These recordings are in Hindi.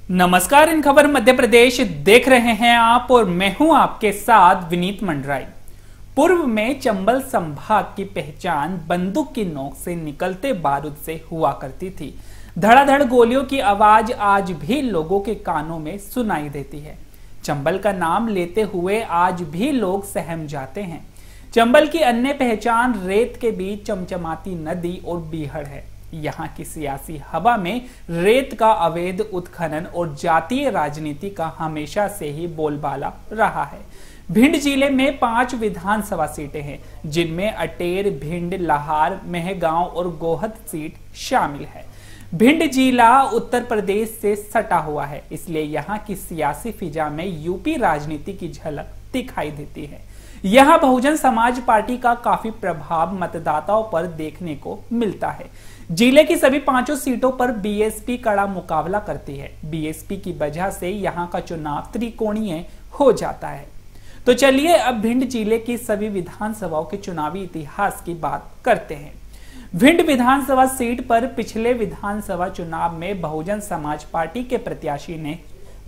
नमस्कार, इन खबर मध्य प्रदेश देख रहे हैं आप और मैं हूं आपके साथ विनीत मंडराई। पूर्व में चंबल संभाग की पहचान बंदूक की नोक से निकलते बारूद से हुआ करती थी। धड़ाधड़ गोलियों की आवाज आज भी लोगों के कानों में सुनाई देती है। चंबल का नाम लेते हुए आज भी लोग सहम जाते हैं। चंबल की अन्य पहचान रेत के बीच चमचमाती नदी और बीहड़ है। यहाँ की सियासी हवा में रेत का अवैध उत्खनन और जातीय राजनीति का हमेशा से ही बोलबाला रहा है। भिंड जिले में 5 विधानसभा सीटें हैं, जिनमें अटेर, भिंड, लाहार, मेहगांव और गोहद सीट शामिल है। भिंड जिला उत्तर प्रदेश से सटा हुआ है, इसलिए यहाँ की सियासी फिजा में यूपी राजनीति की झलक दिखाई देती है। यहाँ बहुजन समाज पार्टी का काफी प्रभाव मतदाताओं पर देखने को मिलता है। जिले की सभी 5 सीटों पर बीएसपी कड़ा मुकाबला करती है। बीएसपी की वजह से यहाँ का चुनाव त्रिकोणीय हो जाता है। तो चलिए अब भिंड जिले की सभी विधानसभाओं के चुनावी इतिहास की बात करते हैं। भिंड विधानसभा सीट पर पिछले विधानसभा चुनाव में बहुजन समाज पार्टी के प्रत्याशी ने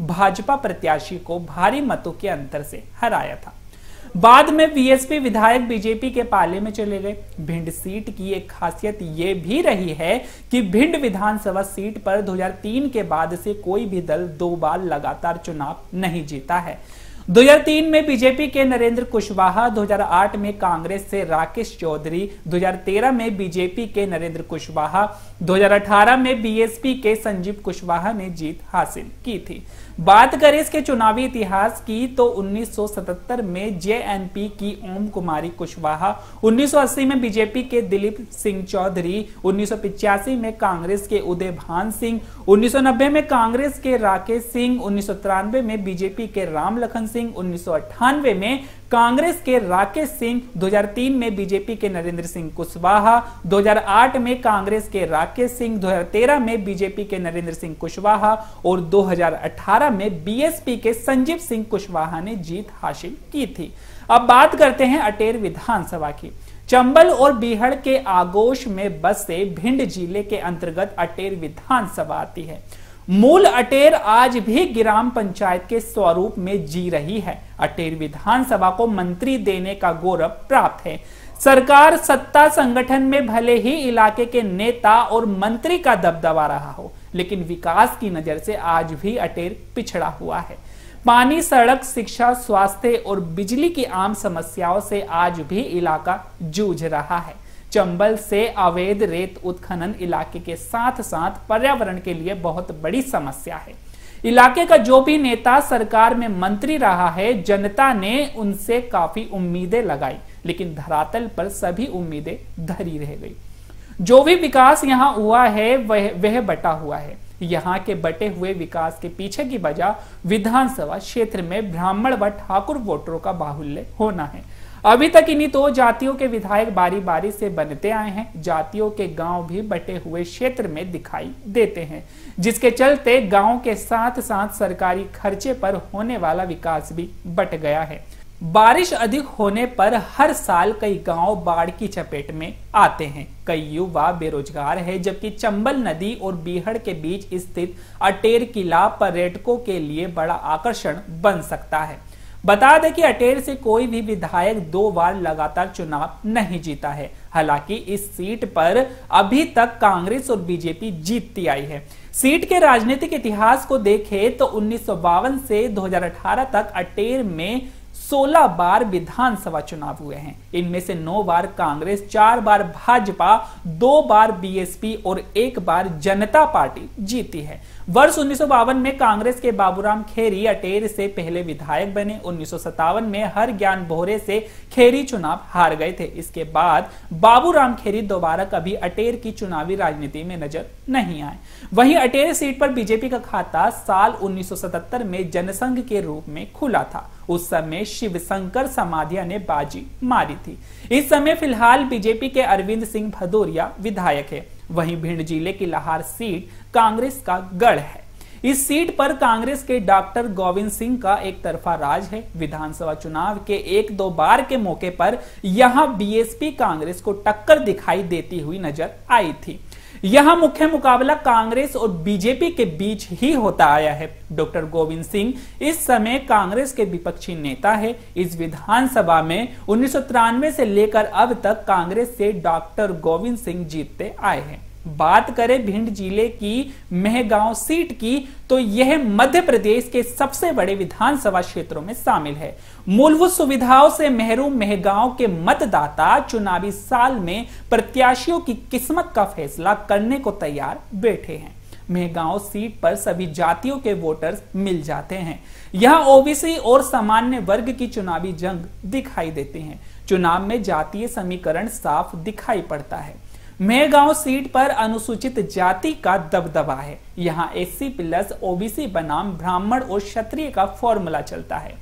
भाजपा प्रत्याशी को भारी मतों के अंतर से हराया था। बाद में बीएसपी विधायक बीजेपी के पाले में चले गए। भिंड सीट की एक खासियत ये भी रही है कि भिंड विधानसभा सीट पर 2003 के बाद से कोई भी दल 2 बार लगातार चुनाव नहीं जीता है। 2003 में बीजेपी के नरेंद्र कुशवाहा, 2008 में कांग्रेस से राकेश चौधरी, 2013 में बीजेपी के नरेंद्र कुशवाहा, 2018 में बीएसपी के संजीव कुशवाहा ने जीत हासिल की थी। बात करें इसके चुनावी इतिहास की तो 1977 में जेएनपी की ओम कुमारी कुशवाहा, 1980 में बीजेपी के दिलीप सिंह चौधरी, 1985 में कांग्रेस के उदय भान सिंह, 1990 में कांग्रेस के राकेश सिंह, 1993 में बीजेपी के राम लखन सिंह, 1998 में कांग्रेस के राकेश सिंह, 2003 में बीजेपी के नरेंद्र सिंह कुशवाहा, 2008 में कांग्रेस के राकेश सिंह, 2013 में बीजेपी के नरेंद्र सिंह कुशवाहा और 2018 में बीएसपी के संजीव सिंह कुशवाहा ने जीत हासिल की थी। अब बात करते हैं अटेर विधानसभा की। चंबल और बीहड़ के आगोश में बसे भिंड जिले के अंतर्गत अटेर विधानसभा आती है। मूल अटेर आज भी ग्राम पंचायत के स्वरूप में जी रही है। अटेर विधानसभा को मंत्री देने का गौरव प्राप्त है। सरकार सत्ता संगठन में भले ही इलाके के नेता और मंत्री का दबदबा रहा हो, लेकिन विकास की नजर से आज भी अटेर पिछड़ा हुआ है। पानी, सड़क, शिक्षा, स्वास्थ्य और बिजली की आम समस्याओं से आज भी इलाका जूझ रहा है। चंबल से अवैध रेत उत्खनन इलाके के साथ साथ पर्यावरण के लिए बहुत बड़ी समस्या है। इलाके का जो भी नेता सरकार में मंत्री रहा है, जनता ने उनसे काफी उम्मीदें लगाई, लेकिन धरातल पर सभी उम्मीदें धरी रह गई। जो भी विकास यहाँ हुआ है वह बटा हुआ है। यहाँ के बटे हुए विकास के पीछे की वजह विधानसभा क्षेत्र में ब्राह्मण व ठाकुर वोटरों का बाहुल्य होना है। अभी तक इन्हीं 2 जातियों के विधायक बारी बारी से बनते आए हैं। जातियों के गांव भी बटे हुए क्षेत्र में दिखाई देते हैं, जिसके चलते गांव के साथ साथ सरकारी खर्चे पर होने वाला विकास भी बट गया है। बारिश अधिक होने पर हर साल कई गांव बाढ़ की चपेट में आते हैं। कई युवा बेरोजगार है, जबकि चंबल नदी और बीहड़ के बीच स्थित अटेर किला पर्यटकों के लिए बड़ा आकर्षण बन सकता है। बता दें कि अटेर से कोई भी विधायक 2 बार लगातार चुनाव नहीं जीता है। हालांकि इस सीट पर अभी तक कांग्रेस और बीजेपी जीतती आई है। सीट के राजनीतिक इतिहास को देखें तो 1952 से 2018 तक अटेर में 16 बार विधानसभा चुनाव हुए हैं। इनमें से 9 बार कांग्रेस, 4 बार भाजपा, 2 बार बीएसपी और 1 बार जनता पार्टी जीती है। वर्ष 1952 में कांग्रेस के बाबूराम खेरी अटेर से पहले विधायक बने। 1957 में हर ज्ञान बोहरे से खेरी चुनाव हार गए थे। इसके बाद बाबूराम खेरी दोबारा कभी अटेर की चुनावी राजनीति में नजर नहीं आए। वहीं अटेर सीट पर बीजेपी का खाता साल 1977 में जनसंघ के रूप में खुला था। उस समय शिवशंकर समाधिया ने बाजी मारी थी। इस समय फिलहाल बीजेपी के अरविंद सिंह भदौरिया विधायक है। वहीं भिंड जिले की लाहार सीट कांग्रेस का गढ़ है। इस सीट पर कांग्रेस के डॉक्टर गोविंद सिंह का एक तरफा राज है। विधानसभा चुनाव के 1-2 बार के मौके पर यहां बीएसपी कांग्रेस को टक्कर दिखाई देती हुई नजर आई थी। यहां मुख्य मुकाबला कांग्रेस और बीजेपी के बीच ही होता आया है। डॉक्टर गोविंद सिंह इस समय कांग्रेस के विपक्षी नेता है। इस विधानसभा में 1993 से लेकर अब तक कांग्रेस से डॉक्टर गोविंद सिंह जीतते आए हैं। बात करें भिंड जिले की मेहगांव सीट की, तो यह मध्य प्रदेश के सबसे बड़े विधानसभा क्षेत्रों में शामिल है। मूलभूत सुविधाओं से महरूम मेहगांव के मतदाता चुनावी साल में प्रत्याशियों की किस्मत का फैसला करने को तैयार बैठे हैं। मेहगांव सीट पर सभी जातियों के वोटर्स मिल जाते हैं। यहां ओबीसी और सामान्य वर्ग की चुनावी जंग दिखाई देती है। चुनाव में जातीय समीकरण साफ दिखाई पड़ता है। मेहगांव सीट पर अनुसूचित जाति का दबदबा है। यहाँ एससी प्लस ओबीसी बनाम ब्राह्मण और क्षत्रिय का फॉर्मूला चलता है।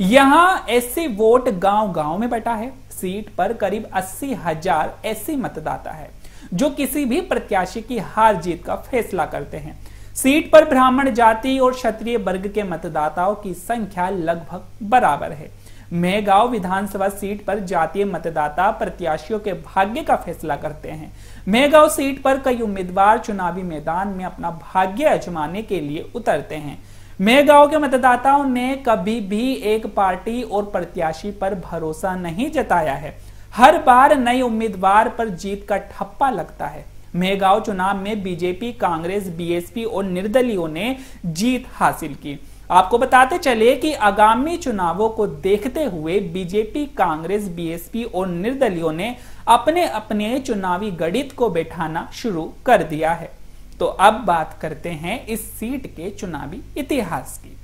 यहाँ एससी वोट गांव-गांव में बटा है। सीट पर करीब 80,000 एससी मतदाता है, जो किसी भी प्रत्याशी की हार जीत का फैसला करते हैं। सीट पर ब्राह्मण जाति और क्षत्रिय वर्ग के मतदाताओं की संख्या लगभग बराबर है। मेहगांव विधानसभा सीट पर जातीय मतदाता प्रत्याशियों के भाग्य का फैसला करते हैं। मेहगांव सीट पर कई उम्मीदवार चुनावी मैदान में अपना भाग्य आजमाने के लिए उतरते हैं। मेहगांव के मतदाताओं ने कभी भी एक पार्टी और प्रत्याशी पर भरोसा नहीं जताया है। हर बार नए उम्मीदवार पर जीत का ठप्पा लगता है। मेहगांव चुनाव में बीजेपी, कांग्रेस, बीएसपी और निर्दलीयों ने जीत हासिल की। आपको बताते चले कि आगामी चुनावों को देखते हुए बीजेपी, कांग्रेस, बीएसपी और निर्दलीयों ने अपने अपने चुनावी गणित को बैठाना शुरू कर दिया है। तो अब बात करते हैं इस सीट के चुनावी इतिहास की।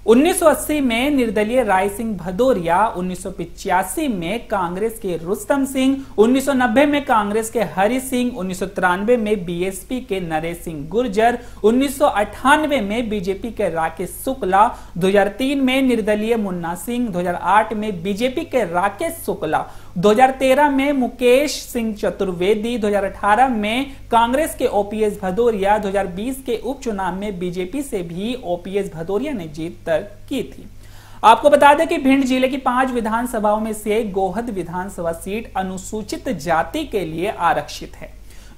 1980 में निर्दलीय राय सिंह भदौरिया, 1985 में कांग्रेस के रुस्तम सिंह, 1990 में कांग्रेस के हरि सिंह, 1993 में बीएसपी के नरेश सिंह गुर्जर, 1998 में बीजेपी के राकेश शुक्ला, 2003 में निर्दलीय मुन्ना सिंह, 2008 में बीजेपी के राकेश शुक्ला, 2013 में मुकेश सिंह चतुर्वेदी, 2018 में कांग्रेस के ओपीएस भदौरिया, 2020 के उपचुनाव में बीजेपी से भी ओपीएस भदौरिया ने जीत दर्ज की थी। आपको बता दें कि भिंड जिले की 5 विधानसभाओं में से गोहद विधानसभा सीट अनुसूचित जाति के लिए आरक्षित है।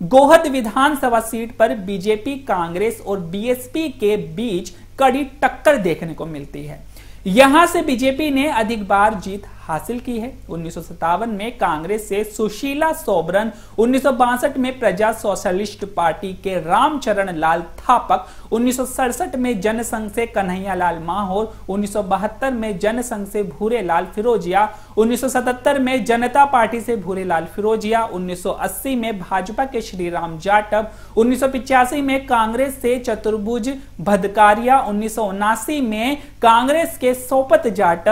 गोहद विधानसभा सीट पर बीजेपी, कांग्रेस और बीएसपी के बीच कड़ी टक्कर देखने को मिलती है। यहां से बीजेपी ने अधिक बार जीत हासिल की है। 1957 में कांग्रेस से सुशीला सोबरन, 1962 में प्रजा सोशलिस्ट पार्टी के रामचरण लाल थापक, 1967 में जनसंघ से कन्हैया लाल माहौर, 1972 में जनसंघ से भूरेलाल फिरोजिया, 1977 में जनता पार्टी से भूरेलाल फिरोजिया, 1980 में भाजपा के श्रीराम जाटव, 1985 में कांग्रेस से चतुर्भुज भदकारिया, 1979 में कांग्रेस के सोपत जाटव,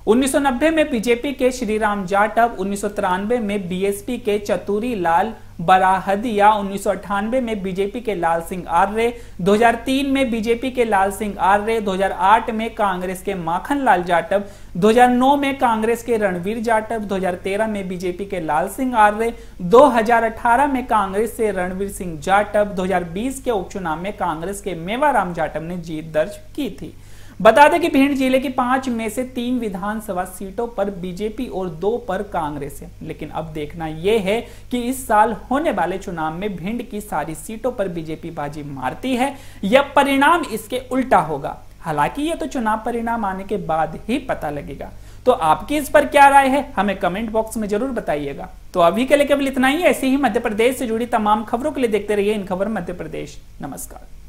1990 में बीजेपी के श्रीराम जाटव, 1993 में बीएसपी के चतुरी लाल बराहदिया, 1998 में बीजेपी के लाल सिंह आर्य, 2003 में बीजेपी के लाल सिंह आर्य, 2008 में कांग्रेस के माखन लाल जाटव, 2009 में कांग्रेस के रणवीर जाटव, 2013 में बीजेपी के लाल सिंह आर्य, 2018 में कांग्रेस से रणवीर सिंह जाटव, 2020 के उपचुनाव में कांग्रेस के मेवाराम जाटव ने जीत दर्ज की थी। बता दें कि भिंड जिले की 5 में से 3 विधानसभा सीटों पर बीजेपी और 2 पर कांग्रेस है। लेकिन अब देखना यह है कि इस साल होने वाले चुनाव में भिंड की सारी सीटों पर बीजेपी बाजी मारती है या परिणाम इसके उल्टा होगा। हालांकि यह तो चुनाव परिणाम आने के बाद ही पता लगेगा। तो आपकी इस पर क्या राय है, हमें कमेंट बॉक्स में जरूर बताइएगा। तो अभी के लिए केवल इतना ही। ऐसे ही मध्य प्रदेश से जुड़ी तमाम खबरों के लिए देखते रहिए इन खबर मध्य प्रदेश। नमस्कार।